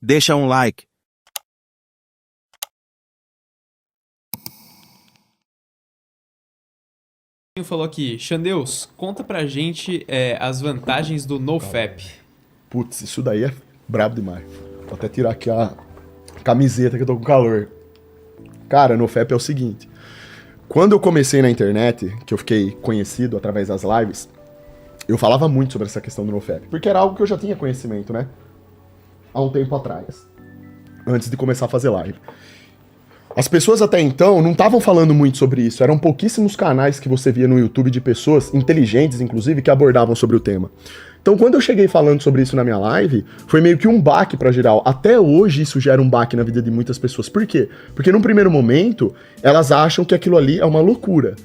Deixa um like. Falou aqui, Xandeus, conta pra gente as vantagens do NoFap. Putz, isso daí é brabo demais. Vou até tirar aqui a camiseta que eu tô com calor. Cara, NoFap é o seguinte. Quando eu comecei na internet, que eu fiquei conhecido através das lives, eu falava muito sobre essa questão do NoFap, porque era algo que eu já tinha conhecimento, né? Há um tempo atrás, antes de começar a fazer live. As pessoas até então não estavam falando muito sobre isso, eram pouquíssimos canais que você via no YouTube de pessoas, inteligentes inclusive, que abordavam sobre o tema. Então quando eu cheguei falando sobre isso na minha live, foi meio que um baque pra geral. Até hoje isso gera um baque na vida de muitas pessoas. Por quê? Porque num primeiro momento, elas acham que aquilo ali é uma loucura.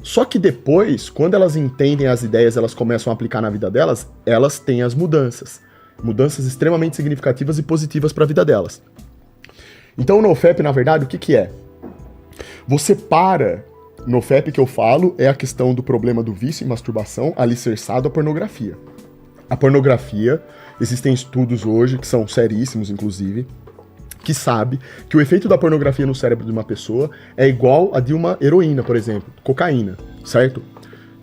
Só que depois, quando elas entendem as ideias, elas começam a aplicar na vida delas, elas têm as mudanças. Mudanças extremamente significativas e positivas para a vida delas. Então o NoFap, na verdade, o que é? Você para... NoFap que eu falo é a questão do problema do vício e masturbação alicerçado à pornografia. A pornografia, existem estudos hoje, que são seríssimos, inclusive, que sabe que o efeito da pornografia no cérebro de uma pessoa é igual a de uma heroína, por exemplo, cocaína, certo?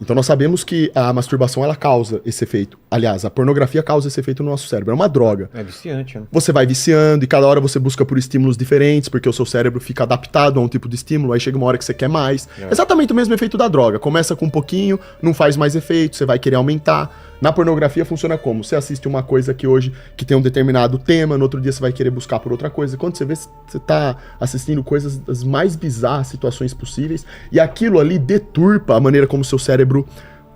Então nós sabemos que a masturbação, ela causa esse efeito. Aliás, a pornografia causa esse efeito no nosso cérebro. É uma droga. É viciante, né? Você vai viciando e cada hora você busca por estímulos diferentes, porque o seu cérebro fica adaptado a um tipo de estímulo, aí chega uma hora que você quer mais. Exatamente o mesmo efeito da droga. Começa com um pouquinho, não faz mais efeito, você vai querer aumentar. Na pornografia funciona como? Você assiste uma coisa que hoje que tem um determinado tema, no outro dia você vai querer buscar por outra coisa. Quando você vê, você tá assistindo coisas das mais bizarras situações possíveis, e aquilo ali deturpa a maneira como o seu cérebro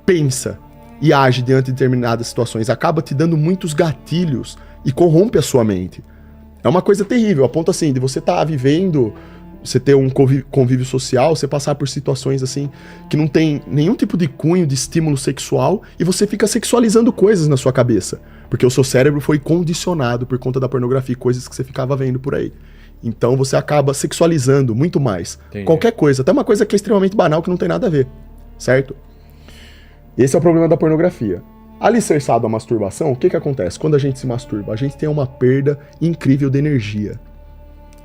pensa e age diante de determinadas situações. Acaba te dando muitos gatilhos e corrompe a sua mente. É uma coisa terrível, a ponto assim, de você estar vivendo... Você ter um convívio social, você passar por situações assim, que não tem nenhum tipo de cunho de estímulo sexual, e você fica sexualizando coisas na sua cabeça. Porque o seu cérebro foi condicionado por conta da pornografia, coisas que você ficava vendo por aí. Então você acaba sexualizando muito mais. Entendi. Qualquer coisa, até uma coisa que é extremamente banal, que não tem nada a ver. Certo? Esse é o problema da pornografia. Alicerçado à masturbação, o que acontece? Quando a gente se masturba, a gente tem uma perda incrível de energia.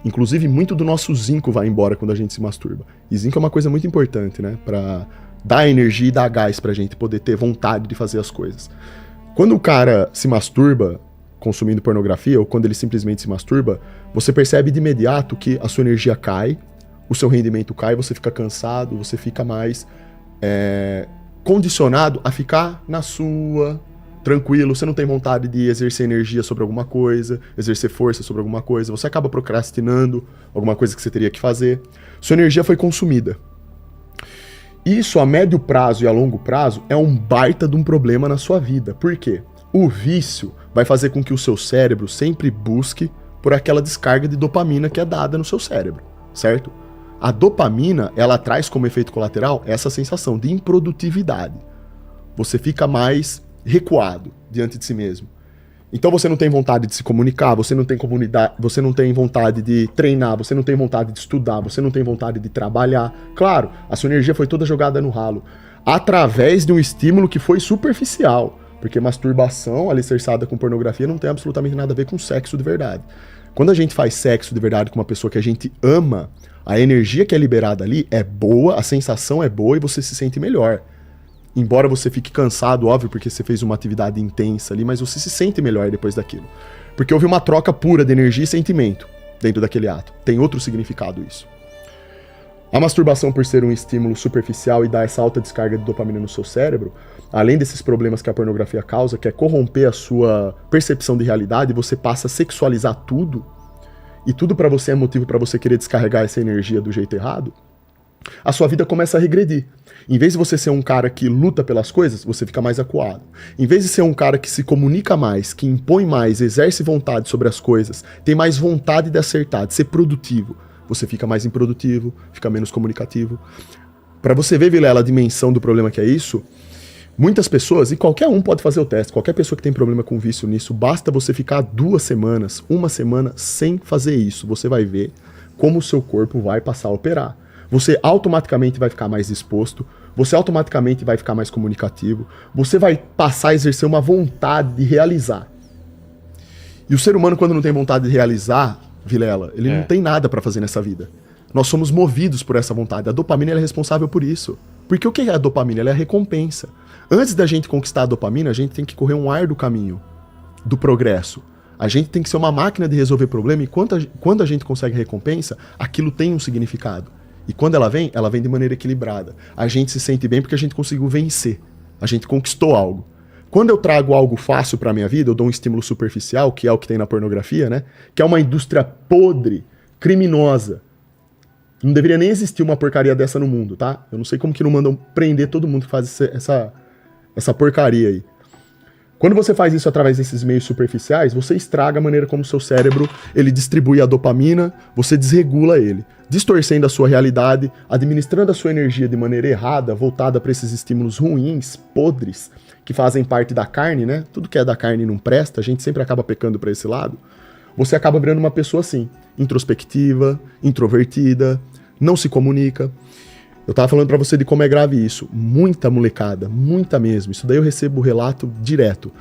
Inclusive, muito do nosso zinco vai embora quando a gente se masturba. E zinco é uma coisa muito importante, né? Pra dar energia e dar gás pra gente poder ter vontade de fazer as coisas. Quando o cara se masturba consumindo pornografia, ou quando ele simplesmente se masturba, você percebe de imediato que a sua energia cai, o seu rendimento cai, você fica cansado, você fica mais condicionado a ficar na sua... tranquilo, você não tem vontade de exercer energia sobre alguma coisa, exercer força sobre alguma coisa, você acaba procrastinando alguma coisa que você teria que fazer. Sua energia foi consumida. Isso a médio prazo e a longo prazo é um baita de um problema na sua vida. Por quê? O vício vai fazer com que o seu cérebro sempre busque por aquela descarga de dopamina que é dada no seu cérebro, certo? A dopamina, ela traz como efeito colateral essa sensação de improdutividade. Você fica mais recuado diante de si mesmo. Então você não tem vontade de se comunicar, você não tem comunidade, você não tem vontade de treinar, você não tem vontade de estudar, você não tem vontade de trabalhar. Claro, a sua energia foi toda jogada no ralo, através de um estímulo que foi superficial, porque masturbação alicerçada com pornografia não tem absolutamente nada a ver com sexo de verdade. Quando a gente faz sexo de verdade com uma pessoa que a gente ama, a energia que é liberada ali é boa, a sensação é boa e você se sente melhor. Embora você fique cansado, óbvio, porque você fez uma atividade intensa ali, mas você se sente melhor depois daquilo. Porque houve uma troca pura de energia e sentimento dentro daquele ato. Tem outro significado isso. A masturbação, por ser um estímulo superficial e dar essa alta descarga de dopamina no seu cérebro, além desses problemas que a pornografia causa, que é corromper a sua percepção de realidade, você passa a sexualizar tudo, e tudo pra você é motivo pra você querer descarregar essa energia do jeito errado, a sua vida começa a regredir. Em vez de você ser um cara que luta pelas coisas, você fica mais acuado. Em vez de ser um cara que se comunica mais, que impõe mais, exerce vontade sobre as coisas, tem mais vontade de acertar, de ser produtivo, você fica mais improdutivo, fica menos comunicativo. Pra você ver, Vilela, a dimensão do problema que é isso, muitas pessoas, e qualquer um pode fazer o teste, qualquer pessoa que tem problema com vício nisso, basta você ficar 2 semanas, 1 semana sem fazer isso, você vai ver como o seu corpo vai passar a operar. Você automaticamente vai ficar mais disposto, você automaticamente vai ficar mais comunicativo, você vai passar a exercer uma vontade de realizar. E o ser humano, quando não tem vontade de realizar, Vilela, ele não tem nada pra fazer nessa vida. Nós somos movidos por essa vontade. A dopamina ela é responsável por isso. Porque o que é a dopamina? Ela é a recompensa. Antes da gente conquistar a dopamina, a gente tem que correr um árduo caminho do progresso. A gente tem que ser uma máquina de resolver problema e quando a gente consegue a recompensa, aquilo tem um significado. E quando ela vem de maneira equilibrada. A gente se sente bem porque a gente conseguiu vencer. A gente conquistou algo. Quando eu trago algo fácil pra minha vida, eu dou um estímulo superficial, que é o que tem na pornografia, né? Que é uma indústria podre, criminosa. Não deveria nem existir uma porcaria dessa no mundo, tá? Eu não sei como que não mandam prender todo mundo que faz essa porcaria aí. Quando você faz isso através desses meios superficiais, você estraga a maneira como o seu cérebro ele distribui a dopamina, você desregula ele, distorcendo a sua realidade, administrando a sua energia de maneira errada, voltada para esses estímulos ruins, podres, que fazem parte da carne, né? Tudo que é da carne não presta, a gente sempre acaba pecando para esse lado. Você acaba virando uma pessoa assim, introspectiva, introvertida, não se comunica. Eu tava falando pra você de como é grave isso. Muita molecada, muita mesmo. Isso daí eu recebo relato direto.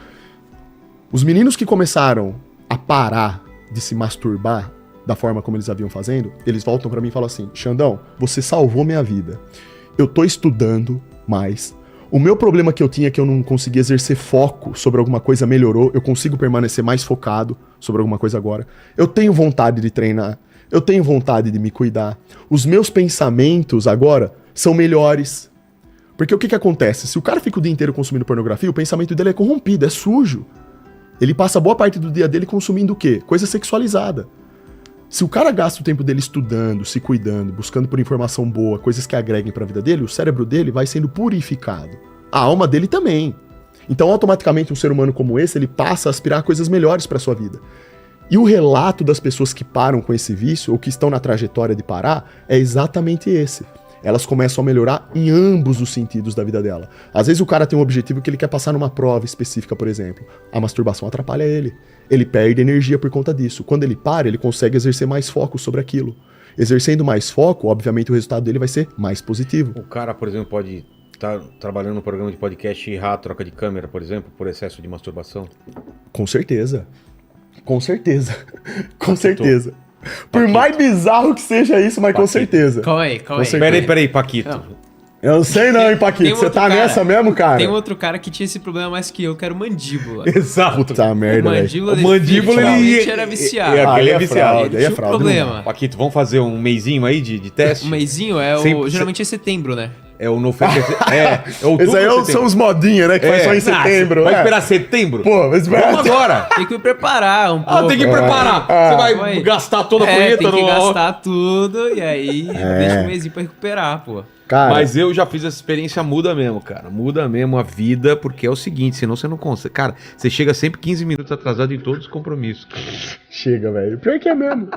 Os meninos que começaram a parar de se masturbar da forma como eles haviam fazendo, eles voltam pra mim e falam assim: Xandão, você salvou minha vida. Eu tô estudando mais. O meu problema que eu tinha é que eu não conseguia exercer foco sobre alguma coisa melhorou. Eu consigo permanecer mais focado sobre alguma coisa agora. Eu tenho vontade de treinar. Eu tenho vontade de me cuidar. Os meus pensamentos agora são melhores. Porque o que acontece? Se o cara fica o dia inteiro consumindo pornografia, o pensamento dele é corrompido, é sujo. Ele passa boa parte do dia dele consumindo o quê? Coisa sexualizada. Se o cara gasta o tempo dele estudando, se cuidando, buscando por informação boa, coisas que agreguem pra vida dele, o cérebro dele vai sendo purificado. A alma dele também. Então, automaticamente, um ser humano como esse, ele passa a aspirar coisas melhores pra sua vida. E o relato das pessoas que param com esse vício, ou que estão na trajetória de parar, é exatamente esse. Elas começam a melhorar em ambos os sentidos da vida dela. Às vezes o cara tem um objetivo que ele quer passar numa prova específica, por exemplo. A masturbação atrapalha ele. Ele perde energia por conta disso. Quando ele para, ele consegue exercer mais foco sobre aquilo. Exercendo mais foco, obviamente o resultado dele vai ser mais positivo. O cara, por exemplo, pode estar trabalhando no programa de podcast e errar a troca de câmera, por exemplo, por excesso de masturbação? Com certeza. Com certeza. Com certeza. Por mais bizarro que seja isso, mas com certeza. Calma aí. Peraí, Paquito. Não. Eu não sei não, hein, Paquito. Você tá nessa mesmo, cara? Tem outro cara que tinha esse problema mais que eu, que era o Mandíbula. Exato. Puta merda, velho. O Mandíbula, ele era viciado. Ele é viciado. Ele tinha um problema. Paquito, vamos fazer um mêsinho aí de teste? Um mêsinho geralmente é setembro, né? É o NoFap. Outubro. Esses aí são os modinha, né? Que faz só em setembro. Vai esperar setembro? Pô, mas vamos agora. Tem que me preparar um pouco. Tem que preparar. Você vai gastar toda a punheta tem que gastar tudo e aí deixa um mêsinho pra recuperar, pô. Cara, mas eu já fiz essa experiência, muda mesmo, cara. Muda mesmo a vida, porque é o seguinte, senão você não consegue. Cara, você chega sempre 15 minutos atrasado em todos os compromissos. Cara. Chega, velho. Pior que é mesmo.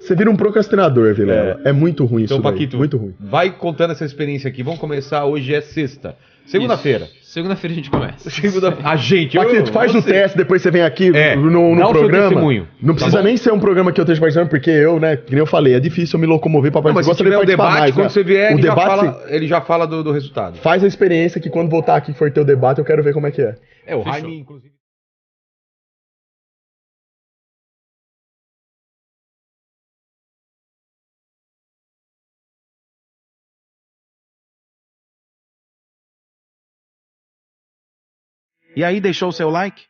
Você vira um procrastinador, Vilela. É muito ruim então, isso daí. Paquito, muito ruim. Vai contando essa experiência aqui. Vamos começar, hoje é sexta. Segunda-feira. Segunda-feira a gente começa. A gente, Paquito, faz o teste, depois você vem aqui no programa. Não precisa nem ser um programa que eu esteja participando, porque eu, né, que nem eu falei, é difícil eu me locomover pra participar. Mas se tiver o debate, mais, quando né? você vier, o ele já fala do resultado. Faz a experiência que quando voltar aqui for ter o debate, eu quero ver como é que é. O Jaime, inclusive. E aí, deixou o seu like?